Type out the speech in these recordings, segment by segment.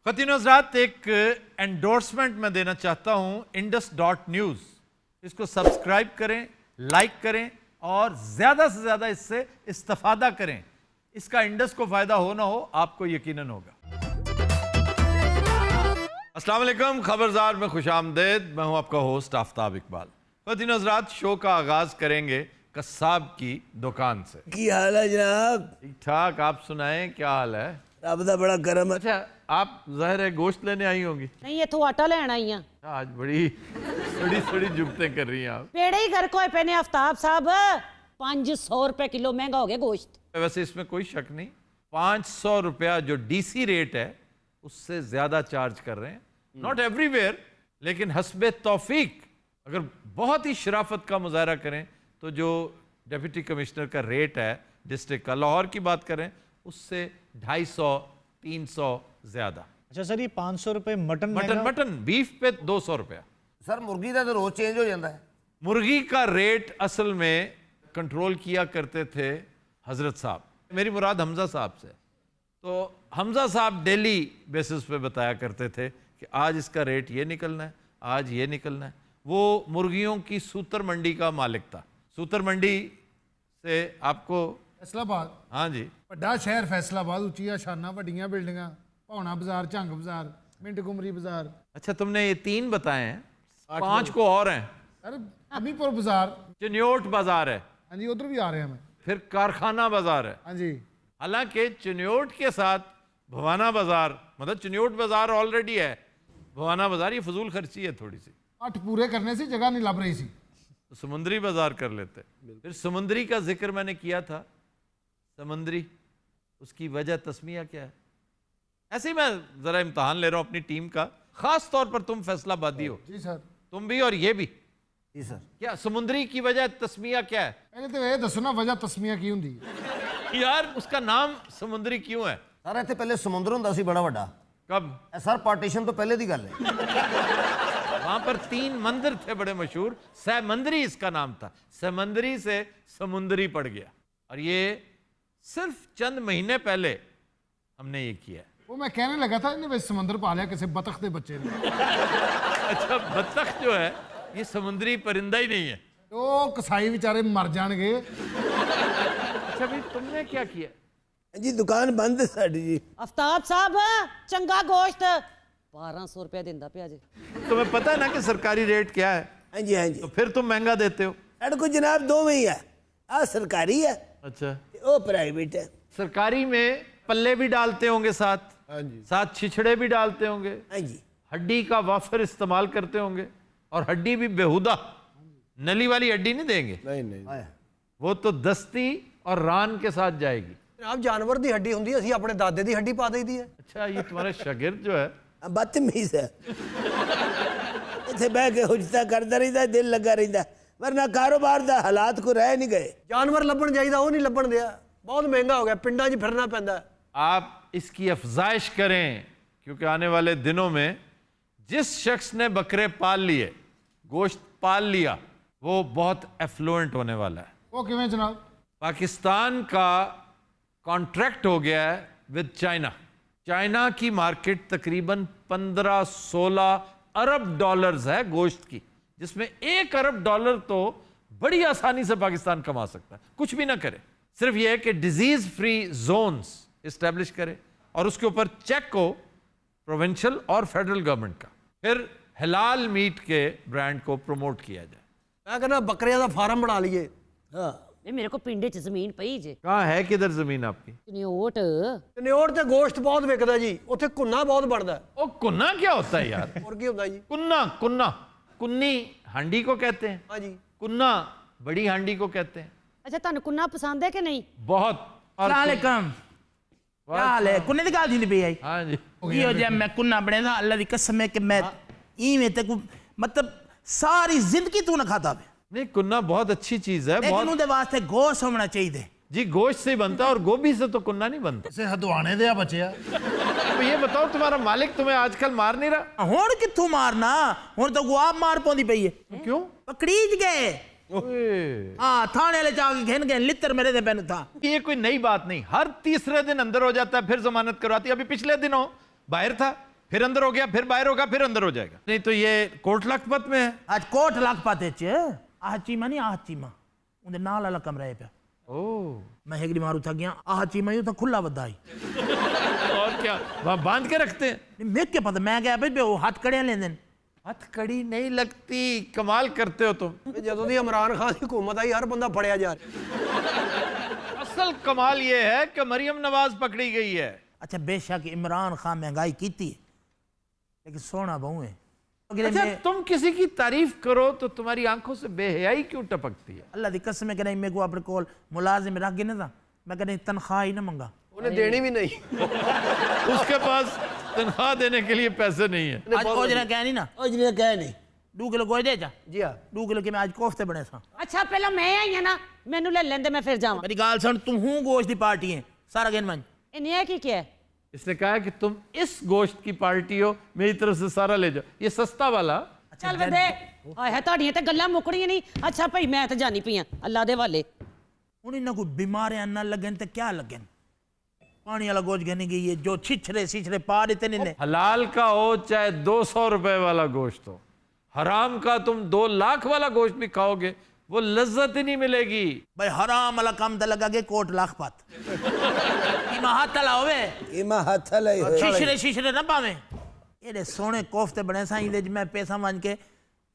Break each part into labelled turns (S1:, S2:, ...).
S1: ख़वातीन हज़रात, एक एंडोर्समेंट मैं देना चाहता हूँ indus.news। इसको सब्सक्राइब करें, लाइक करें और ज़्यादा से ज़्यादा इससे इस्तेफादा करें। इसका इंडस को फ़ायदा हो ना हो, आपको यकीनन होगा। अस्सलाम वालेकुम, खबरदार में खुश आमदेद। मैं हूँ आपका होस्ट आफ्ताब इकबाल। ख़वातीन हज़रात, शो का आगाज़ करेंगे कस्साब की दुकान से।
S2: की हाल है जनाब?
S1: ठीक ठाक, आप सुनाएं, क्या हाल है?
S2: रब दा बड़ा करम है।
S1: अच्छा, आप ज़ाहिर है गोश्त लेने आई होंगी।
S3: नहीं, इथों आटा लेना आई हाँ।
S1: आज बड़ी बड़ी जुगतें कर रही हैं आप।
S3: पेड़े ही घर को है पहने आफ्ताब साहब, 500 रुपए किलो महंगा हो गया गोश्त।
S1: वैसे इसमें कोई शक नहीं, 500 रुपया जो डीसी रेट है उससे ज्यादा चार्ज कर रहे हैं। नॉट एवरीवेयर, लेकिन हस्बे तौफीक अगर बहुत ही शराफत का मुजाहरा करें तो जो डिप्टी कमिश्नर का रेट है डिस्ट्रिक्ट का, लाहौर की बात करें, उससे 250-300 ज्यादा।
S4: अच्छा सर, ये 500 रुपए
S1: मटन बीफ पे 200 रुपया।
S2: सर मुर्गी का तो रोज चेंज हो जाता है।
S1: मुर्गी का रेट असल में कंट्रोल किया करते थे हजरत साहब, मेरी मुराद हमजा साहब से। तो हमजा साहब डेली बेसिस पे बताया करते थे कि आज इसका रेट ये निकलना है, आज ये निकलना है। वो मुर्गियों की सूतर मंडी का मालिक था। सूतर मंडी से आपको
S5: फैसलाबाद,
S1: हाँ जी,
S5: ਵੱਡਾ शहर फैसलाबाद, ਉੱਚੀਆਂ ਸ਼ਾਨਾਂ, ਵੱਡੀਆਂ ਬਿਲਡਿੰਗਾਂ, ਭੌਣਾ ਬਾਜ਼ਾਰ, ਝੰਗ ਬਾਜ਼ਾਰ, ਮਿੰਟ ਗੁਮਰੀ ਬਾਜ਼ਾਰ।
S1: अच्छा, तुमने ये 3 बताए हैं, 5 को और हैं।
S5: सर अमीपुर बाजार,
S1: चिन्योट बाजार है,
S5: हाँ जी, उधर भी आ रहे हैं हमें।
S1: फिर कारखाना बाजार है।
S5: हाँ जी,
S1: हालांकि चिन्योट के साथ भवाना बाजार, मतलब चिन्योट बाजार ऑलरेडी है, भवाना बाजार ये फजूल खर्ची है थोड़ी सी।
S5: 8 पूरे करने से जगह नहीं लभ रही सी।
S1: तो समुद्री बाजार कर लेते। फिर समुद्री का जिक्र मैंने किया था। समुद्री, उसकी वजह तस्मिया क्या है? ऐसे ही मैं जरा इम्तहान ले रहा हूं अपनी टीम का, खास तौर पर तुम फैसलाबादी हो,
S5: जी सर।
S1: तुम भी और ये भी।
S2: जी सर।
S1: क्या समुद्री की वजह तस्मिया क्या है?
S5: पहले तो ये दसो ना वजह तस्मिया की होंगी
S1: यार, उसका नाम समुद्री क्यों है?
S2: सर इत्थे पहले समुद्र हुंदा सी बड़ा वड्डा।
S1: कब?
S2: सर पार्टीशन तो पहले दी गल है।
S1: वहां पर 3 मंदिर थे बड़े मशहूर, समंदरी इसका नाम था। समंदरी से समुद्री पड़ गया, और ये सिर्फ चंद महीने पहले हमने ये किया है।
S5: वो मैं कहने लगा था इन्हें वैसे समंदर पा लिया किसी बतख के बच्चे ने।
S1: अच्छा, बत्तख जो है ये समुद्री परिंदा ही नहीं है।
S5: तो कसाई बेचारे मर जाएंगे।
S1: अच्छा भाई, तुमने क्या किया?
S2: जी दुकान बंद है साडी जी।
S3: आफ्ताब साहब, चंगा गोश्त 1200 रुपया दिंदा पिया जी।
S1: तुम्हें पता है ना कि सरकारी रेट क्या है?
S2: हाँ जी हाँ जी।
S1: तो फिर तुम महंगा देते हो।
S2: साढ़े को जनाब दो में ही है, आ सरकारी है,
S1: अच्छा,
S2: वो प्राइवेट है।
S1: सरकारी में पल्ले भी डालते होंगे साथ,
S5: हाँ जी,
S1: साथ छिछड़े भी डालते होंगे,
S2: हाँ जी।
S1: हड्डी का वाफर इस्तेमाल करते होंगे, और हड्डी भी बेहुदा, नली वाली हड्डी नहीं देंगे।
S5: नहीं
S1: वो तो दस्ती और रान के साथ जाएगी।
S6: आप जानवर दी हड्डी होंदी है, ਅਸੀਂ ਆਪਣੇ ਦਾਦੇ ਦੀ हड्डी पा देदी है।
S1: अच्छा, ये तुम्हारे शागिर्द जो है
S2: बदतमीज है। इत्थे बह के हुजता करता रहिंदा, दिल लगा रहिंदा, वरना कारोबार दा हालात को रह नहीं गए।
S6: जानवर ਲੱਭਣ ਜਾਈਦਾ, ਉਹ ਨਹੀਂ ਲੱਭਣ ਦਿਆ, बहुत महंगा हो गया, पिंडां 'ਚ फिरना पैंदा।
S1: आप इसकी अफजाइश करें, क्योंकि आने वाले दिनों में जिस शख्स ने बकरे पाल लिए, गोश्त पाल लिया, वो बहुत एफ्लुएंट होने वाला है।
S5: वो किवें जनाब?
S1: पाकिस्तान का कॉन्ट्रैक्ट हो गया है विद चाइना। चाइना की मार्केट तकरीबन 15-16 अरब डॉलर्स है गोश्त की, जिसमें 1 अरब डॉलर तो बड़ी आसानी से पाकिस्तान कमा सकता है, कुछ भी ना करे। सिर्फ यह है कि डिजीज फ्री जोन्स इस्टेब्लिश करे, और उसके ऊपर चेक हो प्रोविंशियल और फेडरल गवर्नमेंट का। फिर हलाल मीट के ब्रांड को प्रमोट किया जाए।
S6: मैं कहना बकरियां ਦਾ ਫਾਰਮ ਬਣਾ ਲਈਏ।
S2: हाँ
S3: ये मेरे को पिंडे च जमीन पई जे।
S1: कहाँ है, किधर जमीन आपकी?
S3: चिन्योट।
S6: ਚਨਿਓੜ ਤੇ ਗੋਸ਼ਤ ਬਹੁਤ ਵਿਕਦਾ ਜੀ, ਉੱਥੇ ਕੁੰਨਾ ਬਹੁਤ ਬਣਦਾ।
S1: ओ कुन्ना क्या होता है यार?
S6: ਹੋਰ ਕੀ ਹੁੰਦਾ ਜੀ?
S1: कुन्ना, कुन्ना, कुन्नी हांडी को कहते हैं।
S6: हाँ जी।
S1: कुन्ना बड़ी हांडी को कहते हैं।
S3: अच्छा, ਤੁਹਾਨੂੰ ਕੁੰਨਾ ਪਸੰਦ है कि नहीं?
S1: बहुत। और
S7: वालेकुम, क्या हाल है? कुन्ने दी गल थी पई आई।
S1: हाँ जी,
S7: ये जब मैं कुन्ना बने था, अल्लाह दी कसम है कि मैं इवें तक मतलब सारी जिंदगी तू ना खाता वे।
S1: नहीं, कुन्ना बहुत अच्छी चीज है।
S7: लेकिन
S1: बहुत
S7: उनके वास्ते गोश्त होना चाहिए।
S1: जी, गोश्त से ही बनता है, और गोभी से तो कुन्ना नहीं बनता।
S5: से हदवाने दे बचिया।
S1: तो ये बताओ, तुम्हारा मालिक तुम्हें आजकल मार नहीं रहा?
S7: हुण कित्थों मारना, हुण तो गुआब मार पौंदी पई है।
S1: क्यों?
S7: पकड़ीज गए। हाँ, थाने वाले जाके घिन गए, लित्र मेरे दे पैन था।
S1: ये कोई नई बात नहीं, हर तीसरे दिन अंदर हो जाता है, फिर जमानत करवाती है। अभी पिछले दिनों बाहर था, फिर अंदर हो गया, फिर बाहर होगा, फिर अंदर हो जाएगा। नहीं तो ये कोट लखपत में है।
S7: आज कोट लखपत च आह चीमा नहीं आह चीमा उनके नाल वाला कमरा है पे।
S1: ओ
S7: मैं हेगड़ी मारू था गया आह चीमा यूं तो खुला बदा ही
S1: और क्या वहां बांध के रखते हैं?
S7: नहीं मैं क्या पता, मैं गया भाई वो हाथ कड़िया लेंदे ने।
S1: हथकड़ी नहीं लगती, कमाल करते हो तुम।
S6: ਜਦੋਂ ਦੀ इमरान खान की हुकूमत आई हर बंदा फड़िया जा रहा।
S1: असल कमाल ये है कि मरियम नवाज पकड़ी गई है।
S7: अच्छा बेशक इमरान खान महंगाई की थी लेकिन सोना बहु है।
S1: अच्छा तुम किसी की तारीफ करो तो तुम्हारी आंखों से बेहयाई क्यों टपकती है?
S7: अल्लाह दी कसम है कि नहीं मेरे को अपने कोल मुलाजिम रख गए ना था, मैं कहीं तनख्वाह ही ना मंगा।
S6: उन्हें देनी भी नहीं।
S1: उसके पास तनख्वाह देने के लिए पैसे नहीं है।
S7: आज ओजरा कह नहीं ना,
S2: ओजने कह नहीं
S7: 2 किलो गोश्त दे जा।
S6: जी हाँ
S7: 2 किलो के मैं आज कोफ्ते बने सा।
S3: अच्छा पहले मैं आई है ना, मैनू ले लेंदे मैं फिर जावां।
S7: मेरी गाल सुन, तू हूं गोश्त की पार्टी है सारा गेन मन।
S3: इन्हें की क्या है?
S1: इसने कहा कि तुम इस गोश्त की पार्टी हो, मेरी तरफ से सारा ले जाओ, ये सस्ता वाला।
S3: चल वे दे है ਤੁਹਾਡੀਆਂ ਤੇ ਗੱਲਾਂ ਮੁੱਕਣੀਆਂ ਨਹੀਂ। अच्छा भाई मैं तो जानी पई हां अल्लाह दे वाले।
S7: उन्हें ना कोई बीमारियां ना लगन तो क्या लगन। पानी वाला गोश्त कहने की ये जो छिछरे छिछरे पा देते नहीं।
S1: हलाल का हो चाहे 200 रुपए वाला गोश्त हो, हराम का तुम 2 लाख वाला गोश्त भी खाओगे वो लज्जत ही नहीं मिलेगी।
S7: भाई हराम वाला काम तो लगा के कोट लखपत इमा हाथ लावे
S2: इमा हाथ लाई होए।
S7: शिशरे शिशरे ना पावे ये सोने कोफ्ते बने सा इंदे मैं पैसा मान के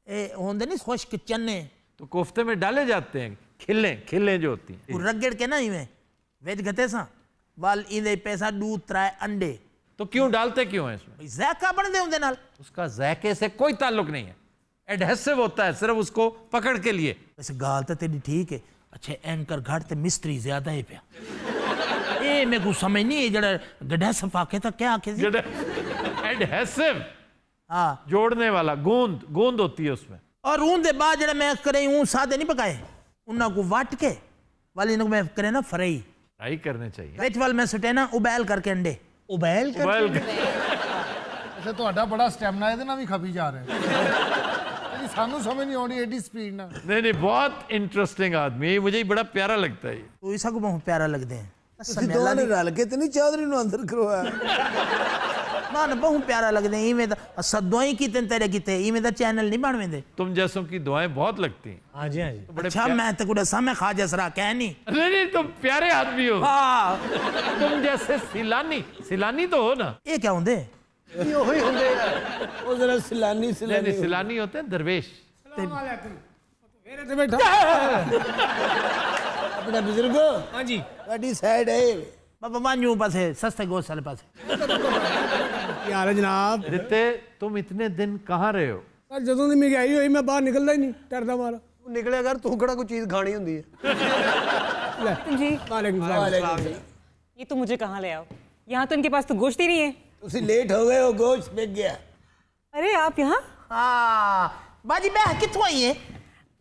S7: ए होंदे नहीं खुश्क चने
S1: तो कोफ्ते में डाले जाते हैं, खिले खिले जो होती हैं।
S7: रगड़ के ना इवे वेज गते सा वाल इंदे पैसा दूध त्राय अंडे
S1: तो क्यों डालते क्यों है इसमें?
S7: भाई ज़ायका बन दे उनदे नाल।
S1: उसका जायके से कोई ताल्लुक नहीं है, एडहेसिव होता है सिर्फ उसको पकड़ के लिए।
S7: वैसे गाल तो तेरी ठीक है। अच्छा एंकर घाट ते मिस्त्री ज्यादा है पिया। ए मैं को समझ नहीं जड़ा गड्ढा सफाके तो क्या आखे जी।
S1: एडहेसिव
S7: हां
S1: जोड़ने वाला, गूंद गूंद होती है उसमें।
S7: और ऊन दे बाद जड़ा मैं करे हूं सादे नहीं पकाए उन्ना को वाट के वाली इनको मैं करे ना फ्राई
S1: फ्राई करने चाहिए।
S7: वेज वाल मैं सुटे ना उबाल करके अंडे उबाल कर।
S5: ਅੱਛਾ ਤੁਹਾਡਾ ਬੜਾ ਸਟੈਮਨਾ ਇਹਦੇ ਨਾਲ ਵੀ ਖਪੀ ਜਾ ਰਿਹਾ ਹੈ। ਸਾਨੂੰ ਸਮਝ ਨਹੀਂ ਆਉਂਦੀ ਐਡੀ ਸਪੀਡ ਨਾਲ।
S1: नहीं नहीं बहुत इंटरेस्टिंग आदमी है, मुझे ही बड़ा प्यारा लगता है ये।
S7: तो ऐसा को बहुत प्यारा लगते हैं।
S2: ਤੁਸੀਂ ਦੋਵਾਂ ਨੇ ਰਲ ਕੇ ਤੇ ਨਹੀਂ ਚੌਧਰੀ ਨੂੰ ਅੰਦਰ ਕਰਵਾਇਆ?
S7: ना ना बहुत प्यारा लगते हैं। इवें तो सदोई की तेरे किते इवें तो चैनल नहीं बन वेंदे।
S1: तुम जैसों की दुआएं बहुत लगती हैं।
S5: हाँ जी हाँ जी।
S1: बड़े
S7: अच्छा मैं तो कुछ समय खा जसरा कह नहीं।
S1: नहीं नहीं तुम प्यारे आदमी हो।
S7: हाँ
S1: तुम जैसे सिलानी सिलानी तो हो ना।
S7: ये क्या होंदे?
S6: ਇਹ ਉਹੀ ਹੁੰਦੇ ਆ।
S2: ਉਹ ਜ਼ਰਾ ਸਿਲਾਨੀ
S1: नहीं
S2: ਸਿਲਾਨੀ
S1: नहीं सिलानी होते हैं दरवेश।
S5: ਮੇਰੇ ਤੇ ਬੈਠਾ।
S2: ਆਪਣੇ ਬਜ਼ੁਰਗੋ
S5: हाँ जी।
S2: ਤੁਹਾਡੀ ਸਾਈਡ ਹੈ।
S7: बाबा मान्यू पास है सस्ते गोश्त वाले पास।
S5: ਕੀ ਹਾਲ ਹੈ ਜਨਾਬ?
S1: रिते तुम इतने दिन कहाँ रहे हो?
S5: ਸਰ ਜਦੋਂ ਦੀ ਮਹਿੰਗਾਈ ਹੋਈ ਮੈਂ ਬਾਹਰ ਨਿਕਲਦਾ ਹੀ ਨਹੀਂ, ਡਰਦਾ ਮਾਰਾ।
S6: ਨਿਕਲਿਆ ਕਰ ਤੂੰ ਕਿਹੜਾ ਕੋਈ ਚੀਜ਼ ਖਾਣੀ ਹੁੰਦੀ ਹੈ।
S5: ਜੀ ਵਾਲੇकुम सलाम।
S4: ये तो मुझे कहाँ ले आओ, यहाँ तो इनके पास तो गोश्त ही नहीं है।
S2: ਤੁਸੀਂ ਲੇਟ ਹੋ ਗਏ ਹੋ, ਗੋਸ਼ਤ ਵਿਕ ਗਿਆ।
S4: अरे आप यहाँ?
S7: हाँ बाजी मैं कितों आई है?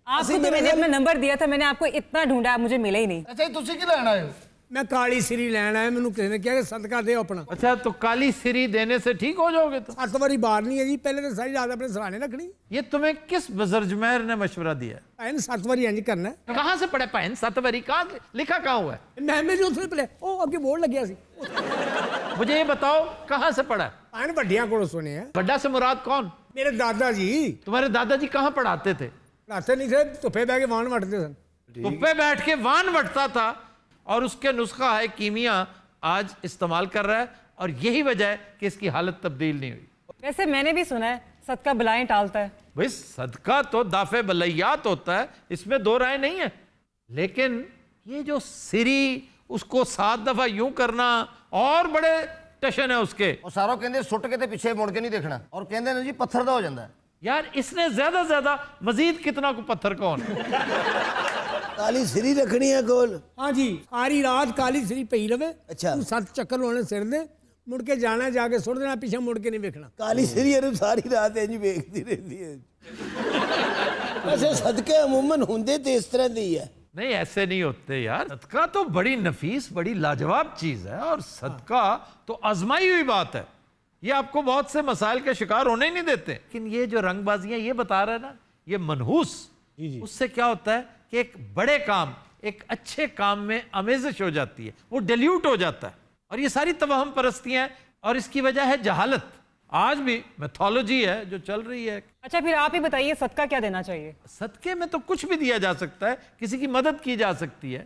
S4: आपको तो मैंने अपना नंबर दिया था, मैंने आपको इतना ढूंढा, आप मुझे मिले ही नहीं।
S5: ਅੱਛਾ ਜੀ ਤੁਸੀਂ ਕੀ ਲੈਣ ਆਏ ਹੋ? ਮੈਂ ਕਾਲੀ ਸਿਰੀ ਲੈਣ ਆਇਆ, ਮੈਨੂੰ ਕਿਸੇ ਨੇ ਕਿਹਾ ਕਿ ਸਦਕਾ ਦੇ ਆਪਣਾ।
S1: अच्छा तो काली सिरी देने से ठीक हो जाओगे? तो
S5: 7 ਵਾਰੀ ਬਾਹਰ ਨਹੀਂ ਹੈ ਜੀ, ਪਹਿਲੇ ਤਾਂ ਸਾਰੀ ਰਾਤ ਆਪਣੇ ਸਰਾਣੇ ਰੱਖਣੀ।
S1: ये तुम्हें किस बजरजमैर ने मशवरा दिया?
S5: ਐਨ 7 वारी ਇੰਜ ਕਰਨਾ।
S1: कहाँ से पढ़े पाइन सतवरी? कहाँ लिखा कहाँ हुआ है?
S5: ਮੈਂ ਜੋ ਉੱਥੇ ਪਲੇ ਉਹ ਅੱਗੇ ਬੋਰਡ ਲੱਗਿਆ ਸੀ।
S1: मुझे ये बताओ कहाँ से पढ़ा?
S5: ਐਨ ਵੱਡਿਆਂ ਕੋਲੋਂ ਸੁਣਿਆ।
S1: बड्डा से मुराद कौन?
S5: ਮੇਰੇ ਦਾਦਾ ਜੀ
S1: तुम्हारे दादाजी कहाँ पढ़ाते थे?
S5: ਪੜਾਤੇ ਨਹੀਂ थे, ਧੁੱਪੇ ਬਹਿ ਕੇ ਵਾਣ ਵੱਟਦੇ ਸਨ।
S1: धुप्पे बैठ के वान वटता था और उसके नुस्खा है कीमिया आज इस्तेमाल कर रहा है और यही वजह है कि इसकी हालत तब्दील नहीं हुई।
S4: वैसे मैंने भी सुना है सदका बलाएं टालता है।
S1: भाई सदका तो दाफे बलैयात होता है, इसमें 2 राय नहीं है, लेकिन ये जो सिरी उसको 7 दफा यूं करना और बड़े टशन है उसके।
S8: ਉਹ ਸਾਰੋ ਕਹਿੰਦੇ ਸੁੱਟ ਕੇ ਤੇ ਪਿੱਛੇ ਮੁੜ ਕੇ ਨਹੀਂ ਦੇਖਣਾ ਔਰ ਕਹਿੰਦੇ ਨੇ ਜੀ ਪੱਥਰ ਦਾ ਹੋ ਜਾਂਦਾ ਹੈ।
S1: यार इसने ज्यादा मजीद कितना को पत्थर कौन?
S2: ਕਾਲੀ ਸਿਰੀ ਰੱਖਣੀ ਹੈ ਕੋਲ।
S5: हाँ जी सारी रात काली सिरी पई रवे।
S2: अच्छा।
S5: 7 ਚੱਕਰ ਹੋਣੇ ਸਿਰ ਦੇ, ਮੁੜ ਕੇ ਜਾਣਾ, ਜਾ ਕੇ ਸੁੱਟ ਦੇਣਾ, ਪਿੱਛੇ ਮੁੜ ਕੇ ਨਹੀਂ ਵੇਖਣਾ।
S2: ਕਾਲੀ ਸਿਰੀ ਇਹਨੂੰ ਸਾਰੀ ਰਾਤ ਇੰਜ ਵੇਖਦੀ ਰਹਿੰਦੀ ਹੈ। ਵੈਸੇ ਸਦਕੇ ਅਮੂਮਨ ਹੁੰਦੇ ਤੇ ਇਸ ਤਰ੍ਹਾਂ ਦੇ ਹੀ ਹੈ।
S1: नहीं ऐसे नहीं होते यार, सदका तो बड़ी नफीस बड़ी लाजवाब चीज है और सदका तो आजमाई हुई बात है। ये आपको बहुत से मसाइल के शिकार होने ही नहीं देते। लेकिन ये जो रंगबाजियां ये बता रहे हैं ना, ये मनहूस, उससे क्या होता है कि एक बड़े काम एक अच्छे काम में आमेजिश हो जाती है, वो डिल्यूट हो जाता है। और ये सारी तवहम परस्तियां हैं और इसकी वजह है जहालत। आज भी मैथोलॉजी है जो चल रही है।
S4: अच्छा फिर आप ही बताइए सदका क्या देना चाहिए?
S1: सदके में तो कुछ भी दिया जा सकता है, किसी की मदद की जा सकती है।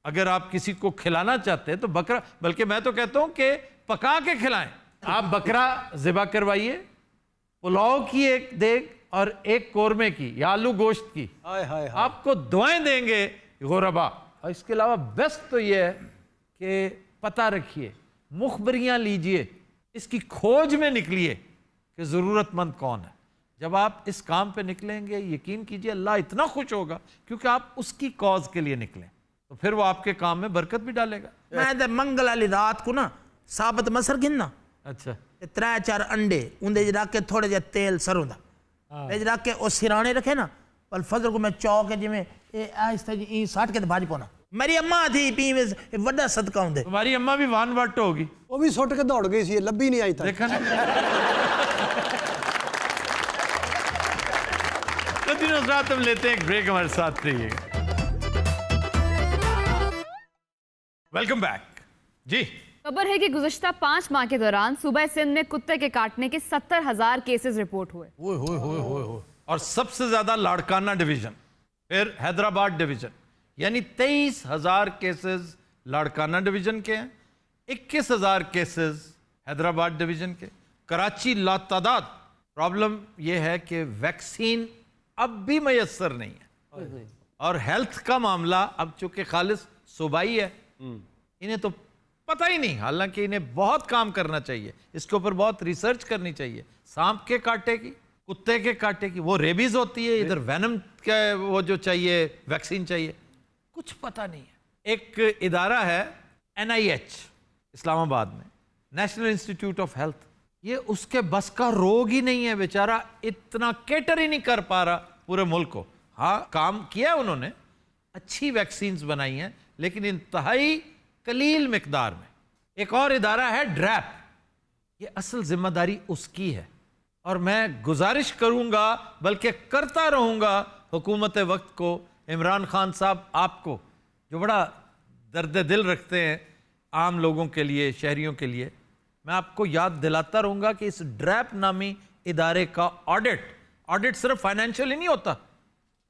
S1: अगर आप किसी को खिलाना चाहते हैं तो बकरा, बल्कि मैं तो कहता हूं कि पका के खिलाएं। आप बकरा ज़िबा करवाइए, पुलाव की एक देग और एक कोरमे की या आलू गोश्त की, आपको दुआएं देंगे गुरबा। और इसके अलावा बेस्ट तो ये है कि पता रखिए, मुखबरियां लीजिए, इसकी खोज में निकलिए कि ज़रूरतमंद कौन है। जब आप इस काम पे निकलेंगे, यकीन कीजिए अल्लाह इतना खुश होगा क्योंकि आप उसकी कॉज के लिए निकलें, तो फिर वो आपके काम में बरकत भी डालेगा।
S7: मैं तो मंगल वाली रात को ना साबत मसर गिनना,
S1: अच्छा,
S7: 3-4 अंडे उनके रख के थोड़े जे तेल सरों दा रख के और सिराने रखे ना, पर फजर को मैं चौक है जिमें आहिस्ता जी 60 के भाजी पाना। मेरी अम्मा थी पी में बड़ा सदका होंगे।
S1: तुम्हारी अम्मा भी वान वट होगी,
S6: वो भी सुट के दौड़ गई सी, लब्भी नहीं आई था।
S1: देखा ना। तो दिनों रात हम लेते हैं एक ब्रेक, हमारे साथ रहिएगा। वेलकम बैक जी।
S9: खबर है कि गुज़श्ता 5 माह के दौरान सूबा सिंध में कुत्ते के काटने के 70,000 केसेस रिपोर्ट हुए।
S1: और सबसे ज्यादा लाड़काना डिवीजन, फिर हैदराबाद डिवीजन, यानी 23,000 केसेस लाड़काना डिवीजन के हैं, 21,000 केसेस हैदराबाद डिवीजन के। कराची लातादाद। प्रॉब्लम यह है कि वैक्सीन अब भी मयसर नहीं है, और हेल्थ का मामला अब चूंकि खालिस सूबाई है, इन्हें तो पता ही नहीं, हालांकि इन्हें बहुत काम करना चाहिए, इसके ऊपर बहुत रिसर्च करनी चाहिए। सांप के कांटे की, कुत्ते के कांटे की, वो रेबीज होती है, इधर वेनम का वो जो चाहिए वैक्सीन चाहिए, कुछ पता नहीं है। एक इदारा है NIH इस्लामाबाद में, नेशनल इंस्टीट्यूट ऑफ हेल्थ, ये उसके बस का रोग ही नहीं है बेचारा, इतना केटर ही नहीं कर पा रहा पूरे मुल्क को। हाँ, काम किया है उन्होंने, अच्छी वैक्सीन्स बनाई हैं, लेकिन इंतहाई कलील मिकदार में। एक और इदारा है ड्रैप, ये असल जिम्मेदारी उसकी है, और मैं गुजारिश करूंगा, बल्कि करता रहूंगा हुकूमत वक्त को, इमरान खान साहब आपको, जो बड़ा दर्द दिल रखते हैं आम लोगों के लिए, शहरियों के लिए, मैं आपको याद दिलाता रहूंगा कि इस ड्रैप नामी इदारे का ऑडिट सिर्फ फाइनेंशियल ही नहीं होता,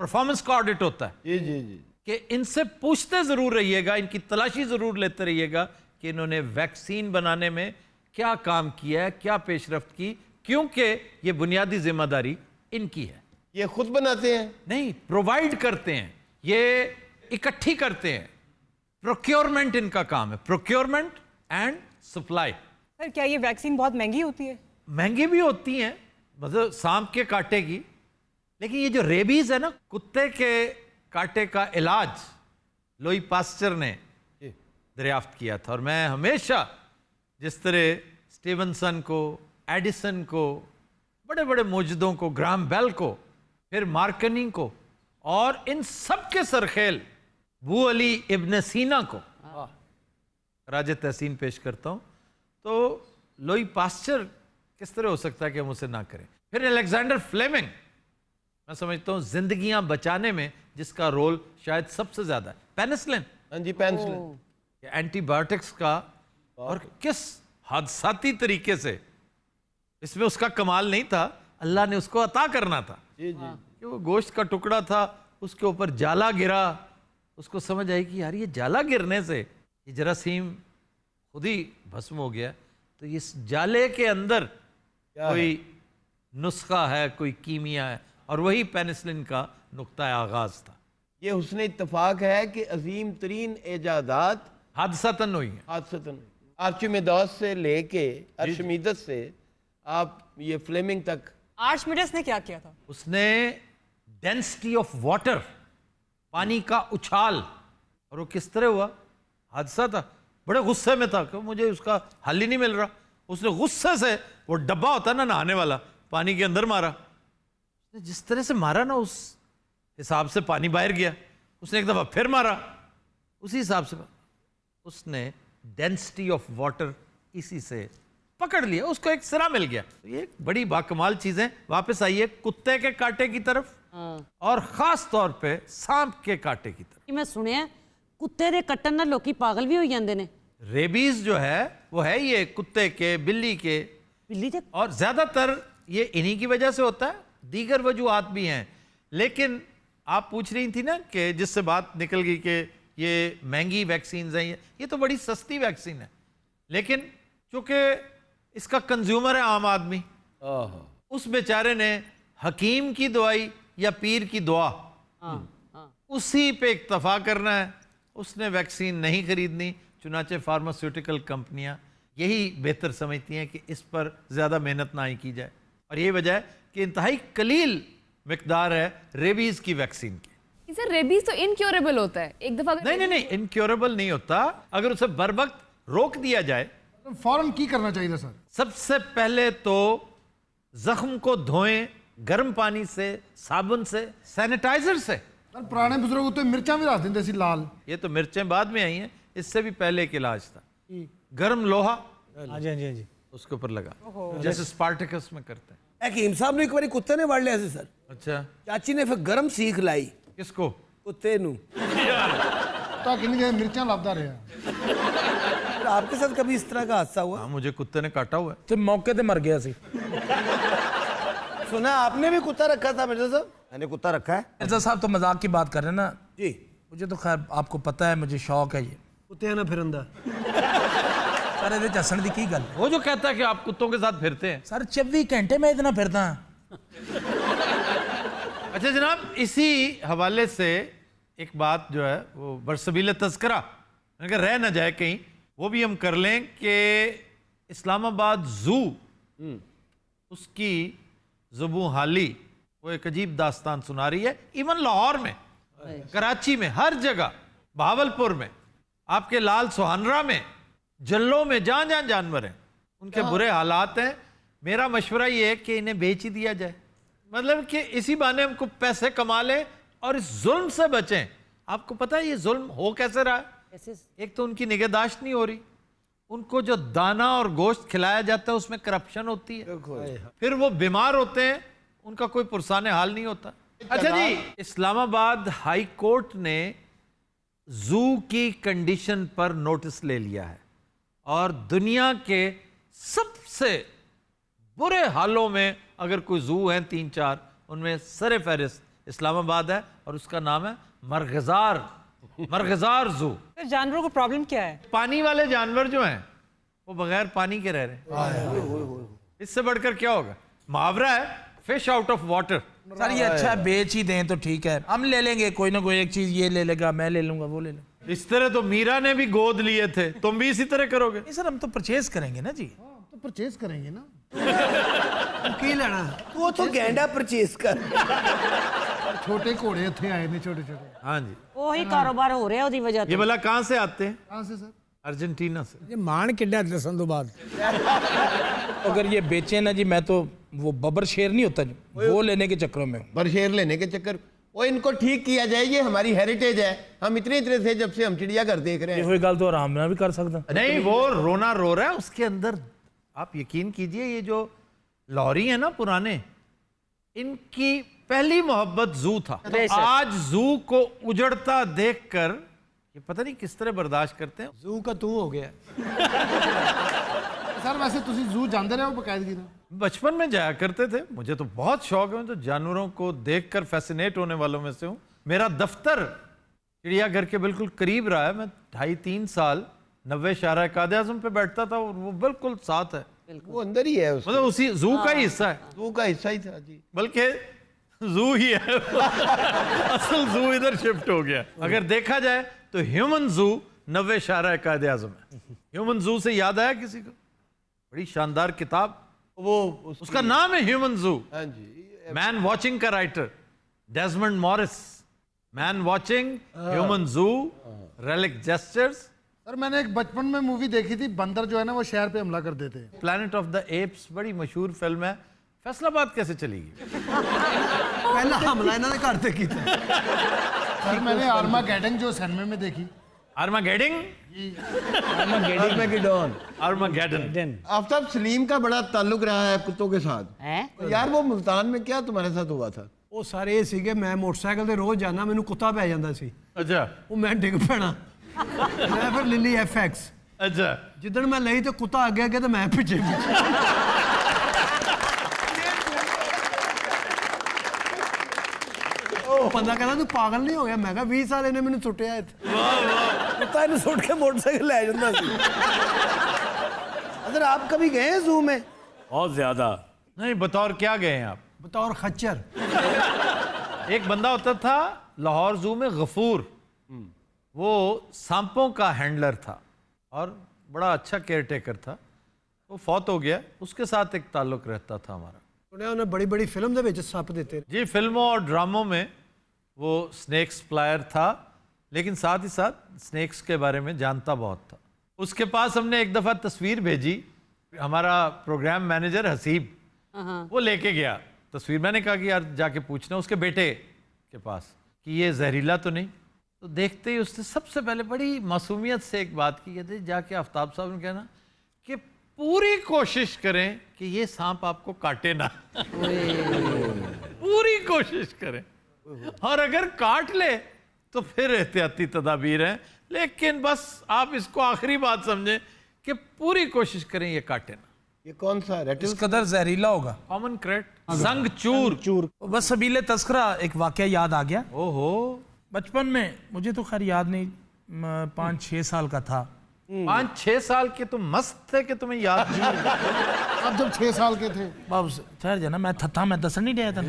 S1: परफॉर्मेंस का ऑडिट होता है।
S8: जी जी जी,
S1: कि इनसे पूछते जरूर रहिएगा, इनकी तलाशी जरूर लेते रहिएगा कि इन्होंने वैक्सीन बनाने में क्या काम किया है, क्या पेशरफ्त की, क्योंकि ये बुनियादी जिम्मेदारी इनकी है।
S8: ये खुद बनाते हैं?
S1: नहीं, प्रोवाइड करते हैं, ये इकट्ठी करते हैं। प्रोक्योरमेंट इनका काम है, प्रोक्योरमेंट एंड सप्लाई।
S4: सर क्या ये वैक्सीन बहुत महंगी होती है?
S1: महंगी भी होती हैं, मतलब सांप के कांटे की, लेकिन ये जो रेबीज है ना, कुत्ते के कांटे का इलाज लुई पास्चर ने दरियाफ्त किया था। और मैं हमेशा जिस तरह स्टीवनसन को, एडिसन को, बड़े बड़े मौजूदों को, ग्राहम बेल को, फिर मार्कनी को, और इन सब के सरखेल बू अली इब्न सीना को राज तहसीन पेश करता हूं। तो लुई पास्चर किस तरह हो सकता है कि हम उसे ना करें। फिर अलेक्जेंडर फ्लेमिंग, मैं समझता हूं जिंदगियां बचाने में जिसका रोल शायद सबसे ज्यादा है। पेनिसिलिन,
S8: हाँ जी, पेनिसिलिन,
S1: एंटीबायोटिक्स का, और किस हादसाती तरीके से, इसमें उसका कमाल नहीं था, अल्लाह ने उसको अता करना था।
S8: जी जी,
S1: कि वो गोश्त का टुकड़ा था, उसके ऊपर जाला गिरा, उसको समझ आई कि यार ये जाला गिरने से ये जरासीम खुद ही भस्म हो गया, तो इस जाले के अंदर कोई नुस्खा है, कोई कीमिया है, और वही पेनिसिलिन का नुक्ता आगाज था।
S8: ये हुस्न इत्तफाक है कि अजीम तरीन इजादात
S1: हादसातन हुई है।
S8: हादसतन, आर्चिमिडस से लेके अर्शमीदस से आप ये फ्लेमिंग तक।
S4: आर्चिमिडस ने क्या किया था?
S1: उसने डेंसिटी ऑफ वाटर, पानी का उछाल, और वो किस तरह हुआ, हादसा था, बड़े गुस्से में था कि मुझे उसका हल ही नहीं मिल रहा। उसने गुस्से से वो डब्बा होता ना नहाने वाला, पानी के अंदर मारा। जिस तरह से मारा ना, उस हिसाब से पानी बाहर गया। उसने एक दफा फिर मारा, उसी हिसाब से उसने डेंसिटी ऑफ वाटर इसी से पकड़ लिया, उसको एक सिरा मिल गया। तो ये बड़ी बाकमाल चीजें। वापस आइए कुत्ते के कांटे की तरफ, और खास तौर पे सांप के कांटे की तरफ।
S3: मैं सुनिया कुत्ते दे कट्टन नाल लोकी पागल भी हो जांदे ने।
S1: रेबीज जो है वो है ये कुत्ते के, बिल्ली के,
S3: बिल्ली ते
S1: और ज्यादातर ये इन्हीं की वजह से होता है, दीगर वजूहात भी हैं। लेकिन आप पूछ रही थी ना कि जिससे बात निकल गई कि ये महंगी वैक्सीन हैं, ये तो बड़ी सस्ती वैक्सीन है, लेकिन चूंकि इसका कंज्यूमर है आम आदमी, उस बेचारे ने हकीम की दवाई या पीर की दुआ उसी पे इक्तफा करना है, उसने वैक्सीन नहीं खरीदनी। चुनाचे फार्मास्यूटिकल कंपनियां यही बेहतर समझती हैं कि इस पर ज़्यादा मेहनत ना ही की जाए, और यही वजह है कि इंतहाई कलील मिकदार है रेबीज़ की वैक्सीन की।
S9: सर रेबीज तो इनक्योरेबल होता है, एक दफा
S1: नहीं, इनक्योरेबल नहीं होता। अगर उसे बर वक्त रोक दिया जाए
S5: तो फौरन की करना चाहिए सर?
S1: सबसे पहले तो जख्म को धोएं गर्म पानी से, साबुन से, सैनिटाइजर से।
S5: सर पुराने बुजुर्ग तो मिर्चा भी रख देंगे सी लाल।
S1: ये तो मिर्चें बाद में आई हैं, इससे भी पहले एक इलाज था, गर्म लोहा
S2: हाँ जी
S1: उसके ऊपर लगा, जैसे स्पार्टिकस में करते हैं।
S2: हकीम साहब ने एक बार कुत्ते ने वड़ लिया सी सर।
S1: अच्छा,
S2: चाची ने फिर गर्म सीख लाई
S1: किसको?
S2: कुत्ते नू।
S5: तो कितनी देर मिर्चा लाभदा रहा।
S2: आपके साथ कभी इस तरह का हादसा हुआ?
S1: हाँ, मुझे कुत्ते ने काटा हुआ है।
S7: तो मौके पे मर गया सी।
S2: सुना आपने भी कुत्ता रखा था मिर्जा साहब? मैंने कुत्ता रखा है।
S7: मिर्जा साहब तो मजाक की बात कर रहे हैं ना
S2: जी।
S7: मुझे तो खैर आपको पता है, मुझे शौक है ये
S6: कुत्ते ना फिरंदा।
S7: सर ये हसन की की गल?
S1: वो जो कहता है कि आप कुत्तों के साथ फिरते हैं।
S7: सर 24 घंटे में इतना फिरता
S1: अच्छा जनाब, इसी हवाले से एक बात जो है वो बरसबील तस्करा, अगर रह ना जाए कहीं, वो भी हम कर लें कि इस्लामाबाद जू उसकी ज़ुबू हाली वो एक अजीब दास्तान सुना रही है। इवन लाहौर में, कराची में, हर जगह, बहावलपुर में, आपके लाल सुहानरा में, जल्लों में, जहां जहां जानवर हैं उनके बुरे हालात हैं। मेरा मशवरा ये है कि इन्हें बेच ही दिया जाए, मतलब कि इसी बहाने हमको पैसे कमा लें और इस जुल्म से बचें। आपको पता है ये जुल्म हो कैसे रहा है? एक तो उनकी निगहदाश्त नहीं हो रही, उनको जो दाना और गोश्त खिलाया जाता है उसमें करप्शन होती है, फिर वो बीमार होते हैं, उनका कोई पुरसाने हाल नहीं होता। अच्छा जी, इस्लामाबाद हाई कोर्ट ने जू की कंडीशन पर नोटिस ले लिया है और दुनिया के सबसे बुरे हालों में अगर कोई जू है 3-4, उनमें सर फहरिस्त इस्लामाबाद है और उसका नाम है मरगजार जू।
S4: जानवरों को प्रॉब्लम क्या है?
S1: पानी वाले जानवर जो हैं वो बगैर पानी के रह रहे हैं, इससे बढ़कर क्या होगा? मुहावरा है, fish out of water.
S7: Sir ये अच्छा है, बेच ही दें तो ठीक है, हम ले लेंगे कोई ना कोई एक चीज, ये ले लेगा, मैं ले लूंगा, वो ले लूंगा।
S1: इस तरह तो मीरा ने भी गोद लिए थे, तुम भी इसी तरह करोगे?
S7: नहीं सर, हम तो परचेज करेंगे ना जी।
S5: तो परचेज करेंगे ना।
S6: की लेना?
S2: वो तो गेंडा परचेज कर।
S5: छोटे घोड़े इतने आए ने, छोटे छोटे।
S1: हाँ जी,
S3: ਉਹੀ ਕਾਰੋਬਾਰ ਹੋ ਰਿਹਾ ਉਹਦੀ ਵਜ੍ਹਾ
S1: ये
S3: ਤੋਂ।
S1: भला कहाँ से आते हैं?
S5: कहाँ से सर?
S1: अर्जेंटीना से।
S2: ये मान किड्डा दसन तो बाद
S7: अगर ये बेचे ना जी, मैं तो वो बबर शेर नहीं होता जी, वो लेने के चक्करों में।
S8: बरशेर लेने के चक्कर, वो इनको ठीक किया जाए, ये हमारी हेरिटेज है, हम इतने थे जब से हम चिड़ियाघर देख रहे हैं।
S7: ये गल तो आराम ना भी कर सकता।
S1: नहीं, वो रोना रो रहा है, उसके अंदर आप यकीन कीजिए ये जो लॉरी है ना पुराने, इनकी पहली मोहब्बत जू था। तो आज जू को उजड़ता देखकर ये पता नहीं किस तरह बर्दाश्त करते हैं।
S6: जू का तू हो गया।
S5: सर वैसे तुसी जू जाते रहे हो बकायदगी ना?
S1: बचपन में जाया करते थे, मुझे तो बहुत शौक है, मैं तो जानवरों को देखकर फैसिनेट होने वालों में से हूँ। मेरा दफ्तर चिड़ियाघर के बिल्कुल करीब रहा है, मैं 2.5-3 साल 90 शाहरा कायद-ए-आज़म पे बैठता था और वो बिल्कुल साथ है,
S8: वो अंदर ही है,
S1: मतलब उसी जू का ही हिस्सा है,
S8: जू का हिस्सा ही था जी।
S1: बल्कि जू ही है असल जू इधर शिफ्ट हो गया। अगर देखा जाए तो ह्यूमन जू 90 शाहरा कायद-ए-आज़म है। ह्यूमन जू से याद आया किसी को? बड़ी शानदार किताब,
S8: वो
S1: उसका नाम है ह्यूमन जू।
S8: हाँ जी,
S1: मैन वॉचिंग का writer Desmond Morris, man watching, human जू, रेलिक जेस्चर्स।
S5: सर मैंने एक बचपन में मूवी देखी थी, बंदर जो है ना वो शहर पे हमला कर देते हैं।
S1: प्लैनेट ऑफ द एप्स बड़ी मशहूर फिल्म है। फैसलाबाद कैसे चलेगी?
S6: पहला हमला इन्होंने घर से किया।
S5: सर मैंने आर्मागेडन जो सिनेमा में देखी।
S1: आर्मागेडिंग? आर्मागेडन।
S8: आफ्ताब सलीम का बड़ा ताल्लुक रहा है कुत्तों के साथ।
S3: हैं?
S8: तो यार वो मुल्तान में क्या तुम्हारे साथ हुआ था?
S6: ਉਹ ਸਾਰੇ ਇਹ ਸੀਗੇ, ਮੈਂ ਮੋਟਰਸਾਈਕਲ ਤੇ ਰੋਜ਼ ਜਾਣਾ, ਮੈਨੂੰ ਕੁੱਤਾ ਪੈ ਜਾਂਦਾ ਸੀ,
S1: अच्छा
S6: ਉਹ ਮੈਂ ਡਿੱਗ ਪੈਣਾ। ਮੈਂ ਫਿਰ ਲੈ ਲਈ FX।
S1: अच्छा,
S6: ਜਿੱਦਣ ਮੈਂ ਲਈ ਤੇ ਕੁੱਤਾ ਅੱਗੇ ਅੱਗੇ ਤੇ ਮੈਂ ਪਿੱਛੇ ਪਿੱਛੇ। ਬੰਦਾ ਕਹਿੰਦਾ ਤੂੰ ਪਾਗਲ ਨਹੀਂ ਹੋ ਗਿਆ ਮੈਂ ਕਿਹਾ 20 ਸਾਲ ਇਹਨੇ ਮੈਨੂੰ ਸੁੱਟਿਆ ਇੱਥੇ
S2: कुत्ता इन्हें सुट के मोटरसाइकिल ले जाता सी। अगर आप कभी गए हैं जू में?
S8: बहुत ज्यादा।
S1: नहीं, बतौर क्या गए हैं आप?
S6: ਬਤੌਰ ਖੱਚਰ
S1: एक बंदा होता था लाहौर जू में, गफूर। वो सांपों का हैंडलर था और बड़ा अच्छा केयर टेकर था। वो फौत हो गया, उसके साथ एक ताल्लुक रहता था हमारा।
S6: ਸੁਣਿਆ ਉਹਨੇ ਬੜੀ ਬੜੀ ਫਿਲਮ ਦੇ ਵਿੱਚ ਸੱਪ ਦਿੱਤੇ
S1: जी, फिल्मों और ड्रामों में वो स्नेक सप्लायर था, लेकिन साथ ही साथ स्नेक्स के बारे में जानता बहुत था। उसके पास हमने एक दफ़ा तस्वीर भेजी, हमारा प्रोग्राम मैनेजर हसीब वो लेके गया तस्वीर। मैंने कहा कि यार जाके पूछना उसके बेटे के पास कि ये जहरीला तो नहीं। तो देखते ही उसने सबसे पहले बड़ी मासूमियत से एक बात की, कहते जाके आफ्ताब साहब ने कहना कि पूरी कोशिश करें कि ये सांप आपको काटे ना। पूरी कोशिश करें, और अगर काट ले तो फिर एहतियाती तदाबीर हैं, लेकिन बस आप इसको आखिरी बात समझें कि पूरी कोशिश करें ये काटे ना।
S8: ये कौन सा रेटिल?
S7: इस कदर जहरीला होगा।
S1: कॉमन क्रेट, संग चूर।
S7: बस सबीले तस्करा एक वाकया याद आ गया।
S1: ओहो,
S7: बचपन में मुझे तो खैर याद नहीं, 5-6 साल का था।
S1: 5-6 साल के तुम मस्त थे कि तुम्हें याद नहीं।
S5: आप जब 6 साल के थे
S7: बाबू ठहर जाना, मैं था मैं दस नहीं दिया था।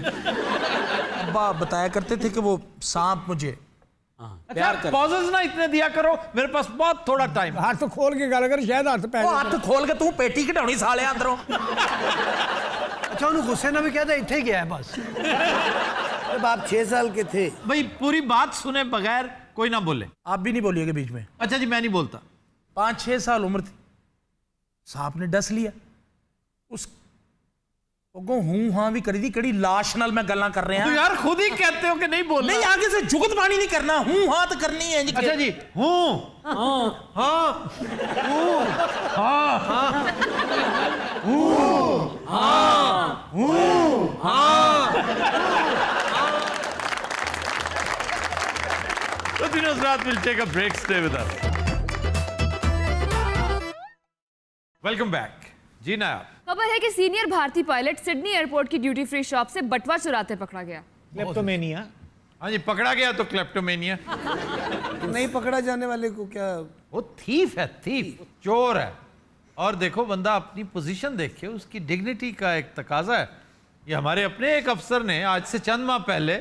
S7: अब्बा बताया करते थे कि वो सांप मुझे
S1: अच्छा, पॉजेस ना इतने दिया करो, मेरे पास बहुत थोड़ा टाइम।
S5: हाथ तो खोल के गल कर, शायद हाथ पै जाए।
S7: हाथ खोल के तू पेटी कटाउनी साले अंदरों।
S6: ਅੱਛਾ ਉਹਨੂੰ ਗੁੱਸੇ ਨਾਲ ਵੀ ਕਹਿੰਦਾ ਇੱਥੇ ਹੀ ਗਿਆ ਹੈ ਬਸ
S2: जब आप 6 साल के थे,
S1: भाई पूरी बात सुने बगैर कोई ना बोले।
S7: आप भी नहीं बोलिएगा बीच में।
S1: अच्छा जी, मैं नहीं बोलता।
S7: 5-6 साल उम्र थी, सांप ने डस लिया। उस अगों हूं हां भी करी दी, कड़ी लाश नाल मैं गल्लां कर रहे
S1: तो
S7: हैं।
S1: यार खुद ही कहते हो कि नहीं बोलना।
S7: नहीं, आगे से जुगत बानी नहीं करना, हूं हां तो करनी है।
S1: अच्छा जी, हूँ तो दिनों रात will take a break, stay with us. Welcome back. जी ना आप।
S9: खबर है कि सीनियर भारतीय पायलट सिडनी एयरपोर्ट की ड्यूटी फ्री शॉप से बटवा चुराते पकड़ा गया।
S5: क्लेप्टोमेनिया।
S1: हाँ जी, पकड़ा गया तो क्लेप्टोमेनिया।
S2: नहीं पकड़ा जाने वाले को क्या?
S1: वो थीफ है, थीफ, चोर है। और देखो बंदा अपनी पोजीशन देखिए, उसकी डिग्निटी का एक तकाजा है। ये हमारे अपने एक अफसर ने आज से चंद माह पहले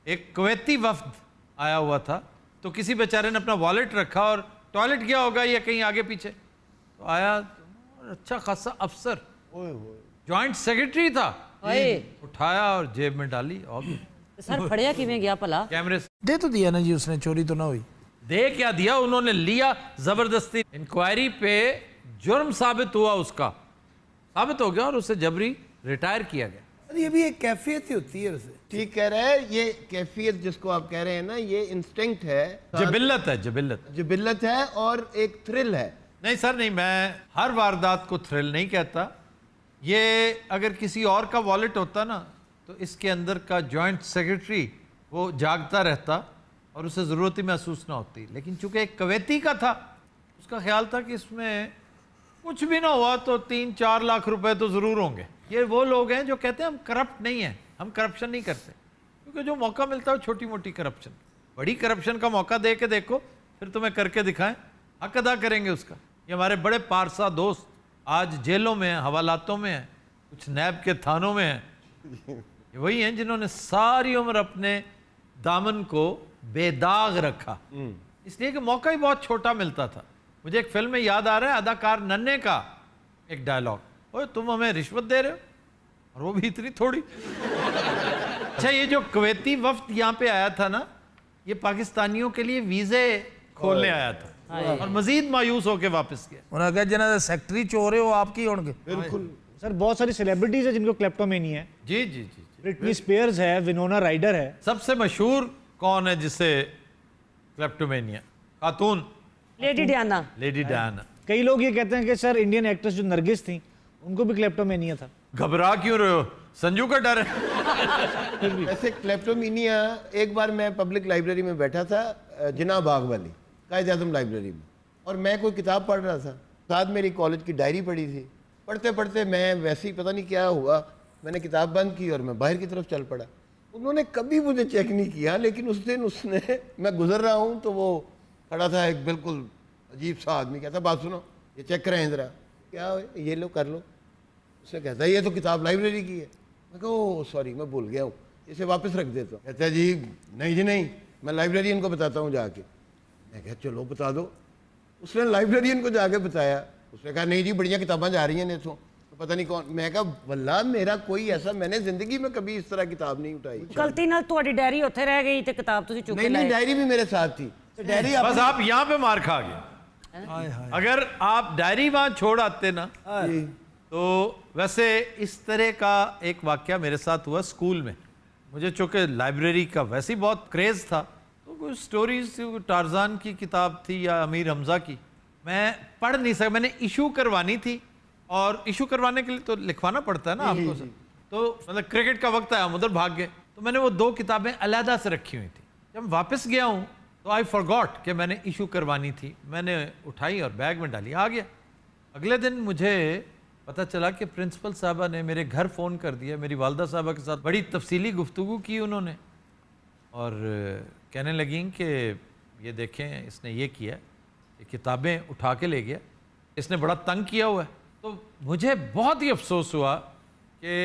S1: एक कुवैती वफ्द आया हुआ था, तो किसी बेचारे ने अपना वॉलेट रखा और टॉयलेट गया होगा या कहीं आगे पीछे, तो आया अच्छा खासा अफसर, जॉइंट सेक्रेटरी था, उठाया और जेब में डाली और
S3: सर फड़िया किवें गया भला?
S1: कैमरे से
S7: दे तो दिया ना जी उसने, चोरी तो ना हुई।
S1: दे क्या दिया, उन्होंने लिया जबरदस्ती। इंक्वायरी पे जुर्म साबित हुआ, उसका साबित हो गया और उसे जबरी रिटायर किया गया।
S2: अरे ये भी एक कैफियत ही होती है वैसे।
S8: ठीक कह रहे हैं, ये कैफियत जिसको आप कह रहे हैं ना, ये इंस्टिंक्ट है,
S1: जबिल्लत है, जबिल्लत।
S8: जिबिल्लत है और एक थ्रिल है।
S1: नहीं सर नहीं, मैं हर वारदात को थ्रिल नहीं कहता। ये अगर किसी और का वॉलेट होता ना, तो इसके अंदर का जॉइंट सेक्रेटरी वो जागता रहता और उसे ज़रूरत ही महसूस ना होती। लेकिन चूंकि एक कवैती का था, उसका ख्याल था कि इसमें कुछ भी ना हुआ तो 3-4 लाख रुपए तो ज़रूर होंगे। ये वो लोग हैं जो कहते हैं हम करप्ट नहीं हैं, हम करप्शन नहीं करते, क्योंकि जो मौका मिलता है छोटी मोटी करप्शन। बड़ी करप्शन का मौका दे के देखो, फिर तुम्हें करके दिखाएं, हक अदा करेंगे उसका। ये हमारे बड़े पारसा दोस्त आज जेलों में हैं, हवालातों में हैं, कुछ नैब के थानों में हैं। ये वही हैं जिन्होंने सारी उम्र अपने दामन को बेदाग रखा, इसलिए कि मौका ही बहुत छोटा मिलता था। मुझे एक फिल्म में याद आ रहा है अदाकार नन्हे का एक डायलॉग, ओए तुम हमें रिश्वत दे रहे हो, और वो भी इतनी थोड़ी। अच्छा, ये जो कुवैती वफ्द यहाँ पे आया था ना, ये पाकिस्तानियों के लिए वीजे खोलने आया था और मजीद मायूस होके वापस गया।
S7: उन्होंने कहा जना सेक्रेटरी चोर है वो आपकी होंगे।
S8: बिल्कुल
S5: सर बहुत सारी सेलिब्रिटीज है जिनको क्लेप्टोमेनिया है।
S1: जी जी जी,
S5: ब्रिटनी स्पीयर्स है, विनोना राइडर है।
S1: सबसे मशहूर कौन है जिसे क्लेप्टोमेनिया? खातून,
S3: लेडी डियाना।
S1: Lady Diana.
S5: कई लोग ये कहते हैं कि सर इंडियन एक्ट्रेस जो नरगिस थी उनको भी क्लेप्टोमेनिया था।
S1: घबरा क्यों रहे हो, संजू का डर है।
S8: ऐसे क्लेप्टोमीनिया, एक बार मैं पब्लिक लाइब्रेरी में बैठा था, जिना बाग वाली कायद-ए-आज़म लाइब्रेरी में, और मैं कोई किताब पढ़ रहा था, साथ मेरी कॉलेज की डायरी पढ़ी थी। पढ़ते पढ़ते मैं वैसे ही पता नहीं क्या हुआ, मैंने किताब बंद की और मैं बाहर की तरफ चल पड़ा। उन्होंने कभी मुझे चेक नहीं किया, लेकिन उस दिन उसने, मैं गुजर रहा हूँ तो वो खड़ा था एक बिल्कुल अजीब सा आदमी, कहता बात सुनो ये चेक करें ज़रा, क्या ये लो कर लो। उसने कहता है ये तो किताब लाइब्रेरी की है। मैं कहा ओह सॉरी मैं भूल गया हूँ, इसे वापस रख देता हूँ। कहता है जी नहीं जी नहीं, मैं लाइब्रेरियन को बताता हूँ जाके। मैं कहा चलो बता दो। उसने लाइब्रेरियन को जाके बताया, उसने कहा नहीं जी बड़ियाँ किताबां जा रही हैं ने तो पता नहीं कौन। मैं कहा वल्ला मेरा कोई ऐसा, मैंने जिंदगी में कभी इस तरह किताब नहीं उठाई।
S3: गलती नाल ਤੁਹਾਡੀ ਡਾਇਰੀ ਉੱਥੇ ਰਹਿ ਗਈ ਤੇ ਕਿਤਾਬ ਤੁਸੀਂ ਚੁੱਕ ਕੇ
S8: नहीं डायरी भी मेरे साथ थी। तो डायरी
S1: बस आप यहाँ पे मार खा गए। अगर आप डायरी वहां छोड़ आते ना तो वैसे इस तरह का एक वाकया मेरे साथ हुआ स्कूल में। मुझे चूंकि लाइब्रेरी का वैसे ही बहुत क्रेज था, तो कोई स्टोरीज टार्जान की किताब थी या अमीर हमजा की, मैं पढ़ नहीं सका। मैंने इशू करवानी थी और इशू करवाने के लिए तो लिखवाना पड़ता है ना आपको। तो मतलब क्रिकेट का वक्त आया, हम उधर भाग गए, तो मैंने वो 2 किताबें अलहदा से रखी हुई थी। जब वापस गया हूँ तो आई फॉरगॉट कि मैंने इशू करवानी थी। मैंने उठाई और बैग में डाली, आ गया। अगले दिन मुझे पता चला कि प्रिंसिपल साहबा ने मेरे घर फ़ोन कर दिया। मेरी वालदा साहबा के साथ बड़ी तफसीली गुफ्तगू की उन्होंने, और कहने लगी कि ये देखें इसने ये किया, ये किताबें उठा के ले गया, इसने बड़ा तंग किया हुआ है। तो मुझे बहुत ही अफसोस हुआ कि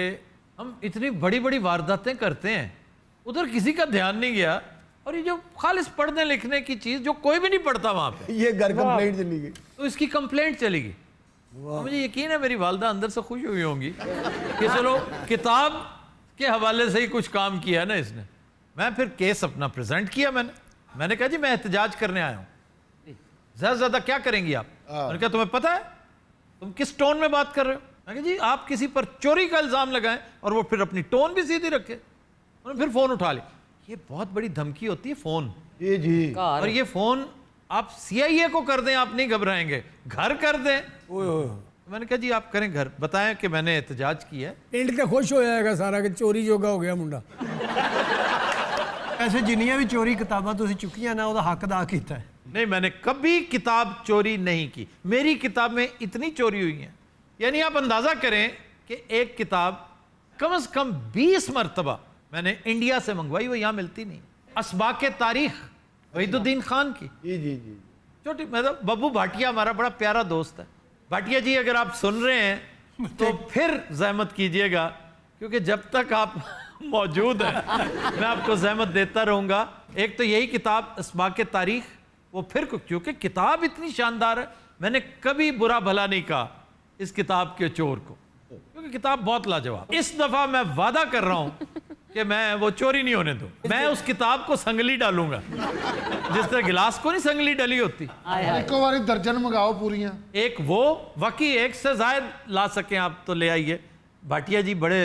S1: हम इतनी बड़ी बड़ी वारदातें करते हैं, उधर किसी का ध्यान नहीं गया, और ये जो खालिस पढ़ने लिखने की चीज़ जो कोई भी नहीं पढ़ता वहाँ पे,
S8: ये घर कंप्लेंट चली गई,
S1: तो इसकी कंप्लेंट चली गई। तो मुझे यकीन है मेरी वालदा अंदर से खुश हुई होंगी कि चलो किताब के हवाले से ही कुछ काम किया है ना इसने। मैं फिर केस अपना प्रेजेंट किया। मैंने कहा जी मैं एहतजाज करने आया हूँ, ज़्यादा से ज़्यादा क्या करेंगी आप? मैंने कहा तुम्हें पता है तुम किस टोन में बात कर रहे हो? मैं कहा जी आप किसी पर चोरी का इल्ज़ाम लगाएं और वो फिर अपनी टोन भी सीधी रखे। उन्होंने फिर फ़ोन उठा लिया। ये बहुत बड़ी धमकी होती है फ़ोन।
S8: जी जी,
S1: और ये फ़ोन आप CIA को कर दें, आप नहीं घबराएंगे, घर कर दें। तो मैंने कहा जी आप करें घर, बताएं कि मैंने एहतजाज किया है।
S10: पिंड तो खुश हो जाएगा सारा कि चोरी जोगा हो गया मुंडा।
S6: ऐसे जिन्नियां भी चोरी किताबां तुसीं चुकियां ना ਉਹਦਾ हक अदा कीता है।
S1: नहीं, मैंने कभी किताब चोरी नहीं की। मेरी किताब में इतनी चोरी हुई है, यानी आप अंदाजा करें कि एक किताब कम से कम 20 मरतबा मैंने इंडिया से मंगवाई, वो यहाँ मिलती नहीं। असबाके तारीख वहीदुद्दीन खान की,
S8: जी जी जी,
S1: छोटी, मतलब बब्बू भाटिया हमारा बड़ा प्यारा दोस्त है। भाटिया जी अगर आप सुन रहे हैं तो फिर जहमत कीजिएगा, क्योंकि जब तक आप मौजूद हैं मैं आपको जहमत देता रहूँगा। एक तो यही किताब असबाके तारीख, वो फिर क्योंकि किताब इतनी शानदार है, मैंने कभी बुरा भला नहीं कहा इस किताब के चोर को, क्योंकि किताब बहुत लाजवाब। इस दफ़ा मैं वादा कर रहा हूँ कि मैं वो चोरी नहीं होने दूं। मैं उस किताब को संगली डालूंगा, जिस तरह गिलास को नहीं संगली डली होती।
S5: एक बार दर्जन मंगाओ पूरियां।
S1: एक वो वाकई एक से जायद ला सकें आप तो ले आइए। भाटिया जी बड़े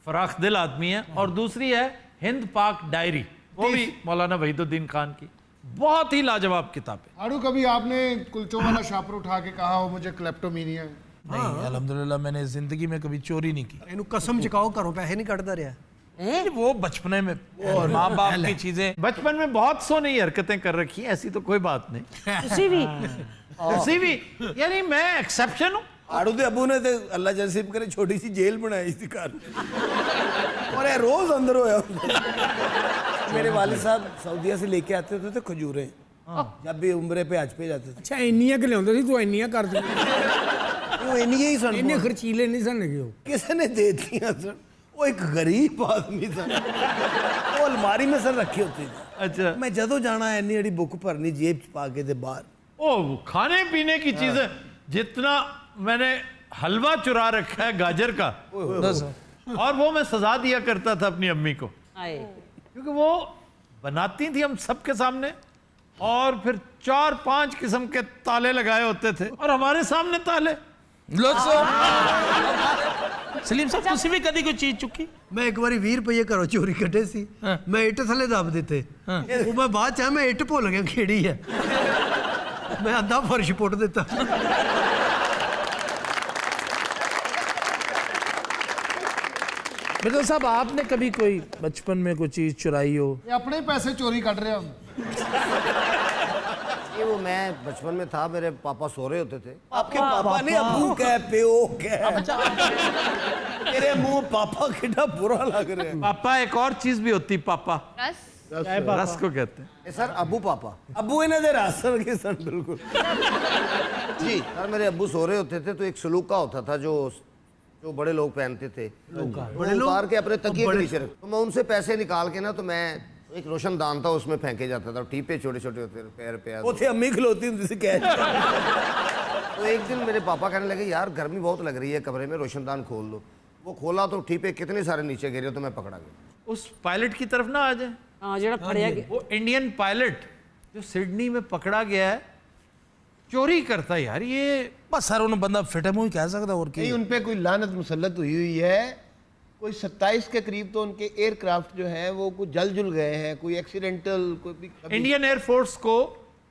S1: फराख दिल आदमी हैं। और दूसरी है हिंद पाक डायरी, वो भी मौलाना वहीदुद्दीन खान की, बहुत ही लाजवाब किताब है।
S5: आड़ू कभी आपने कुलचों वाला शापर उठा के कहा हो मुझे क्लेप्टोमीनिया है?
S7: नहीं, अल्हम्दुलिल्लाह मैंने जिंदगी में कभी चोरी नहीं की।
S6: ਇਹਨੂੰ ਕਸਮ ਚਕਾਓ ਘਰੋਂ ਪੈਸੇ नहीं कटदा ਰਿਹਾ।
S7: वो बचपने में और माँ बाप की चीजें,
S1: बचपन में बहुत सो नहीं हरकतें कर रखी हैं, ऐसी तो कोई बात नहीं। उसी भी यानी मैं एक्सेप्शन हूँ।
S2: आड़ू के अबू ने तो अल्लाह जसीब करे छोटी सी जेल बनाई थी घर, और ये रोज अंदर होया मेरे वालिद साहब सऊदीया से लेके आते थे तो खजूरें, जब भी उम्रे पे हज पे जाते थे।
S10: अच्छा इन्नियां के लियाਉਂਦੇ ਸੀ ਤੂੰ ਇੰਨੀਆਂ ਕਰ ਦੇ।
S2: वो इन्हीं ही सन,
S10: ਇੰਨੇ ਖਰਚੀਲੇ ਨਹੀਂ ਸਨ ਹੈਗੇ ਉਹ।
S2: किसी ने दे दिया सर, वो एक गरीब आदमी था, वो अलमारी में सर रखी होती थी।
S1: अच्छा,
S2: मैं जदों जाना इन्नी बड़ी बुक भरनी जेब च पा के ते बाहर।
S1: ओ खाने पीने की चीजें, जितना मैंने हलवा चुरा रखा है गाजर का, और वो मैं सजा दिया करता था अपनी अम्मी को, क्योंकि वो बनाती थी हम सबके सामने, और फिर 4-5 किस्म के ताले लगाए होते थे और हमारे सामने ताले।
S7: सलीम साहब तुसी भी कभी कोई चीज चुकी?
S6: मैं एक बार 20 रुपये घरों चोरी कटे सी, मैं इट थले दब दिते, वो मैं बाद च मैं इट भुल गया केड़ी है, मैं आधा फर्श पुट दिता।
S7: मिर्जा साहब आपने कभी कोई बचपन में कोई चीज चुराई हो?
S5: ये अपने ही पैसे चोरी कट रहे हम।
S8: ये वो मैं बचपन में था, मेरे पापा सो रहे होते थे।
S2: आपके पापा नहीं, अबू क्या प्यो क्या। तेरे मुंह पापा कितना बुरा लग रहा है।
S1: पापा एक और चीज भी होती, पापा
S9: रस
S1: रस को कहते हैं।
S2: ए सर अबू पापा अबू इन्हें दे रास्तर के सन बिल्कुल जी सर। मेरे अब्बू सो रहे होते थे तो एक सलूका होता था जो बड़े लोग पहनते थे, बड़े लोग उतार के अपने तकिए के नीचे रख, तो मैं उनसे पैसे निकाल के ना, तो मैं एक रोशनदान था उसमें फेंके जाता था, टीपे छोटे छोटे होते थे पैर पे, वो थे अम्मी खिलौती होती थी कैच। तो एक दिन मेरे पापा कहने लगे यार गर्मी बहुत लग रही है कमरे में, रोशनदान खोल लो। वो खोला तो टीपे कितने सारे नीचे गिरे, तो मैं पकड़ा गया।
S1: उस पायलट की तरफ ना आ जाए,
S3: हाँ जेड़ा फड़िया गया,
S1: वो इंडियन पायलट जो सिडनी में पकड़ा गया है, चोरी करता है यार ये।
S7: बस सर उन्हें बंदा फिटे मुंह ही कह सकता और
S8: नहीं, उन पे कोई लानत मुसल्लत हुई है। कोई 27 के करीब तो उनके एयरक्राफ्ट जो है वो कुछ जल जुल गए हैं, कोई एक्सीडेंटल कोई भी।
S1: इंडियन एयरफोर्स को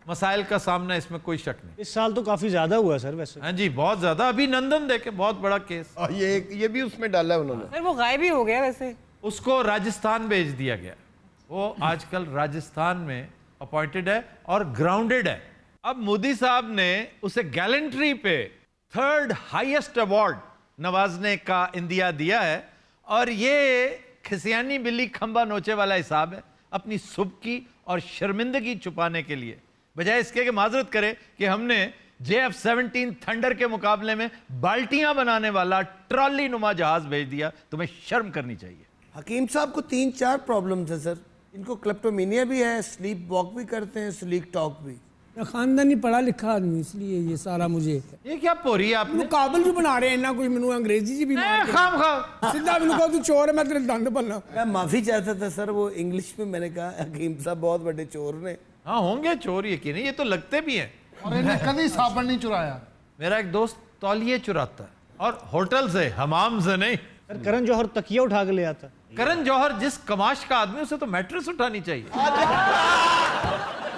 S1: मसाइल का सामना, इसमें कोई शक नहीं।
S10: इस साल तो काफी ज्यादा हुआ सर वैसे।
S1: हाँ जी बहुत ज्यादा। अभिनंदन देखे, बहुत बड़ा केस।
S8: और ये भी उसमें डाला है उन्होंने।
S4: सर वो गायब ही हो गया वैसे।
S1: उसको राजस्थान भेज दिया गया। वो आजकल राजस्थान में अपॉइंटेड है और ग्राउंडेड है। अब मोदी साहब ने उसे गैलेंट्री पे 3rd हाईएस्ट अवार्ड नवाजने का इंदिया दिया है। और ये खिसियानी बिल्ली खंबा नोचे वाला हिसाब है, अपनी सुबकी और शर्मिंदगी छुपाने के लिए, बजाय इसके कि माजरत करे कि हमने JF-17 थंडर के मुकाबले में बाल्टियां बनाने वाला ट्रॉली नुमा जहाज भेज दिया। तुम्हें शर्म करनी चाहिए।
S2: हकीम साहब को 3-4 प्रॉब्लम्स है सर। इनको क्लेप्टोमेनिया भी है, स्लीप वॉक भी करते हैं, स्लीप टॉक भी।
S10: मैं खानदानी पढ़ा लिखा आदमी, इसलिए ये सारा मुझे
S1: ये क्या पोरी आपने
S10: मुकाबल जो बना रहे हैं ना, कोई मैनू अंग्रेजी जी भी मार के
S1: खाम खा
S10: सीधा मैनू कहो तू चोर है, मैं तेरे दंद पलना।
S2: मैं माफी चाहता था सर, वो इंग्लिश में मैंने कहा हकीम साहब बहुत बड़े चोर ने।
S1: हाँ होंगे चोर, यकीन नहीं, ये तो लगते भी हैं।
S5: और इन्हें कभी साबुन नहीं चुराया।
S1: मेरा एक दोस्त तौलिए चुराता है, और होटल से, हमाम से नहीं।
S10: सर करण जौहर तकिया उठा के ले आता।
S1: करण जौहर जिस कमाश का आदमी, उसे तो मैट्रेस उठानी चाहिए।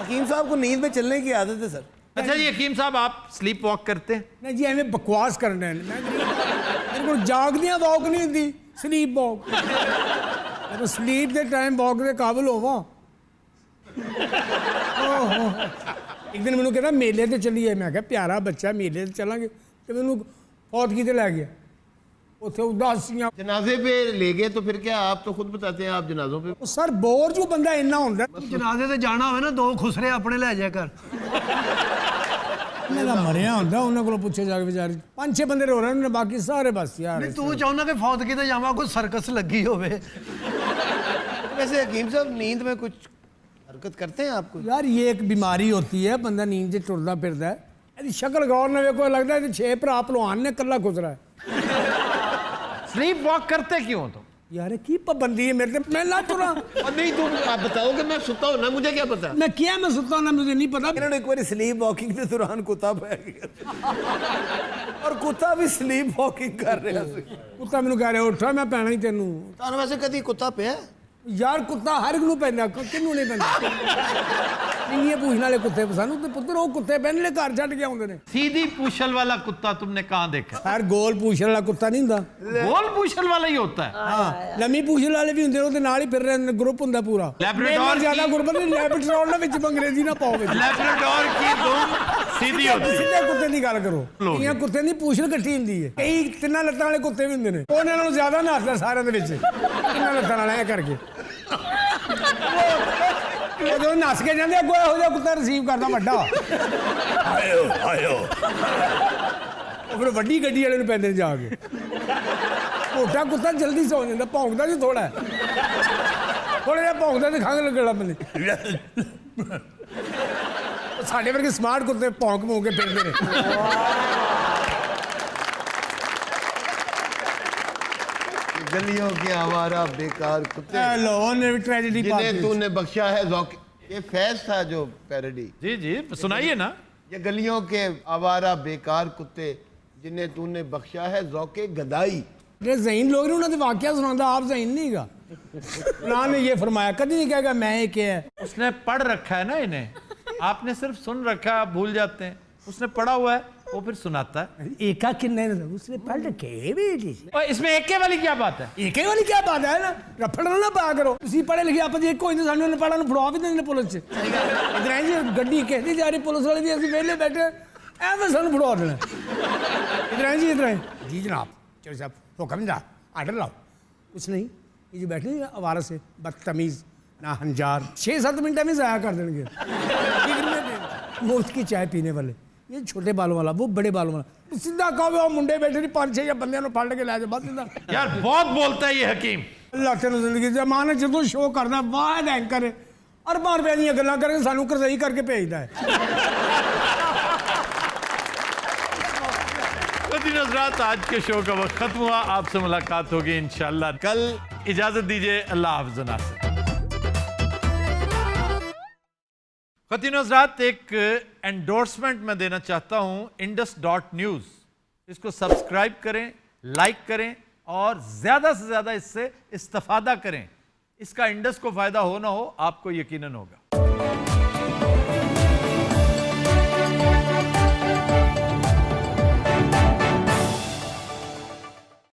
S2: हकीम साहब को नींद में चलने की आदत है सर।
S1: अच्छा जी हकीम साहब, आप स्लीप वॉक करते हैं?
S10: नहीं जी एवं बकवास करना है, मेरे को जागदियां वॉक नहीं होती, स्लीप वॉक। मैं तो स्लीप के टाइम वॉक के काबिल होवा। एक दिन मैंने कहना मेले ते चलिए, मैं कहा प्यारा बच्चा मेले ते चलांगे, तो मैंने फौत की लै गया। उसे उदासियां
S8: जनाजे पे ले गए, तो फिर क्या आप तो खुद बताते हैं आप जनाजों पे।
S10: सर बोर जो बंदा इन्ना होंदा,
S6: जनाजे ते जाना होवे ना, 2 खुसरे अपने ले जाया कर।
S10: मेरा मरिया होंदा, उन्हां कोलों पूछे जाके बेचारे 5-6 बंदे रो रहे ने, बाकी सारे बस यार।
S6: नहीं तू चाहना कि फौत की ते जावा, कोई सर्कस लगी होवे।
S8: वैसे हकीम साहब नींद में कुछ हरकत करते हैं आपको?
S10: यार ये एक बीमारी होती है, बंदा नींद च टुरदा फिरदा है। ਇਹਦੀ शक्ल गौर ना वेखो, लगता है 6 भरा पहलवान ने कल्ला गुजरा है।
S1: स्लीप वॉक करते क्यों तुम?
S10: यार की पाबंदी है मेरे पे, मैं ला तुरा।
S8: और नहीं तुम आप बताओ कि मैं सुता हूं ना, मुझे क्या पता।
S10: मैं किया मैं सुता ना, मुझे नहीं पता।
S2: इन्होंने एक बार स्लीप वॉकिंग के दौरान कुत्ता पै गया और कुत्ता भी स्लीप वॉकिंग कर रहा ਸੀ।
S10: कुत्ता मैनू कह रहा उठा, मैं पैना ही तेनू।
S8: ਤੁਹਾਨੂੰ ਵੈਸੇ ਕਦੀ ਕੁੱਤਾ ਪਿਆ?
S10: यार कुत्ता हर एक नूं पैंदा, किन्नू नहीं पैंदा। इंनियां पूछण वाले कुत्ते सानू ते पुत्तर वो कुत्ते पैंदे घर छड्ड के आउंदे ने।
S1: सीधी पूछल वाला कुत्ता तुमने कहाँ देखा?
S10: यार गोल पूछल वाला कुत्ता नहीं हुंदा,
S1: गोल पूछल वाला ही होता है।
S10: हाँ लम्मी पूछल वाले भी हुंदे, ओदे नाल ही फिर रहे ग्रुप हुंदा पूरा।
S1: लैब्राडोर
S10: ज्यादा गुरबत नहीं, लैब्राडोर ना विच अंग्रेजी ना पाओ विच।
S1: लैब्राडोर की दुम सीधी होती है।
S10: सीधे कुत्ते की गल करो, इयां कुत्ते दी पूछल कट्ठी हुंदी है। कई 3 लत्तां वाले कुत्ते भी हुंदे ने, उन्हां नालों ज्यादा नसदा सारिਆਂ ਦੇ ਵਿੱਚ 3 लत्तां वाला ऐ करके। जो नस के जाते अगो यहो कुत्ता रिसीव करता वड्डा, आयो आयो फिर वड्डी गड्डी वाले पैंदे जाके। मोटा कुत्ता जल्दी सौ जाता, भौंकदा जी थोड़ा जिहा भौंकदा तो खंघ लगे बंदे। साडे वर्गे स्मार्ट कुत्ते भौंक भौंक के फिरदे ने।
S8: गलियों के आवारा बेकार कुत्ते,
S10: ट्रेजेडी
S8: जिन्हें तूने बख्शा है ज़ौक़। ये फैज था जो पैरोडी।
S1: जी जी सुनाइए ना।
S8: ये गलियों के आवारा बेकार कुत्ते जिन्हें तूने बख्शा है ज़ौक़े गदाई।
S10: ये ज़हीन लोग ने उन्होंने वाकया सुनाता, आप ज़हीन नहीं गा। ने ये फरमाया, कभी नहीं कहेगा मैं ये क्या है।
S1: उसने पढ़ रखा है ना इन्हें, आपने सिर्फ सुन रखा है, आप भूल जाते हैं। उसने पढ़ा हुआ है, वो फिर सुनाता है।
S10: एका किन्ने उसने पढ़ रखे भी।
S1: और इसमें एके वाली क्या बात है?
S10: एके वाली क्या बात है ना, रफड़ ना पाया करो। तुसी पढ़े लिखे आप एक कोई सानू ने पढ़ा फड़ा भी देने पुलिस च। इधर आई जी गड्डी कहती जा रही पुलिस वाले भी, असं वेले बैठे एवं सानू फड़ा देना। इधर आई जी, इधर आई जी जनाब, चलो साहब हुक्म जा आर्डर लाओ। कुछ नहीं, ये जो बैठे हैं आवारा से बदतमीज ना हंजार 6-7 मिनट में ज़ाया कर देंगे मुफ्त की चाय पीने वाले। ये छोटे बालों वाला, वो बड़े बालों वाला। सीधा कहो मुंडे बैठे नहीं 5-6 या बंदे फड़ के लै जाओ बस सीधा।
S1: यार बहुत बोलता है ये हकीम।
S10: अल्लाह तेन जिंदगी जमाने जो शो करना वाद एंकर है अरबां रुपए दी गल्लां करके सानू करजई करके भेजदा है।
S1: हज़रात आज के शो का वक्त खत्म हुआ, आपसे मुलाकात होगी इंशाल्लाह कल। इजाजत दीजिए, अल्लाह हाफ़िज़ नासिर। ख़वातीन हज़रात, एक एंडोर्समेंट मैं देना चाहता हूं indus.news। इसको सब्सक्राइब करें, लाइक करें और ज़्यादा से ज़्यादा इससे इस्तेफादा करें। इसका इंडस को फ़ायदा हो ना हो, आपको यकीनन होगा।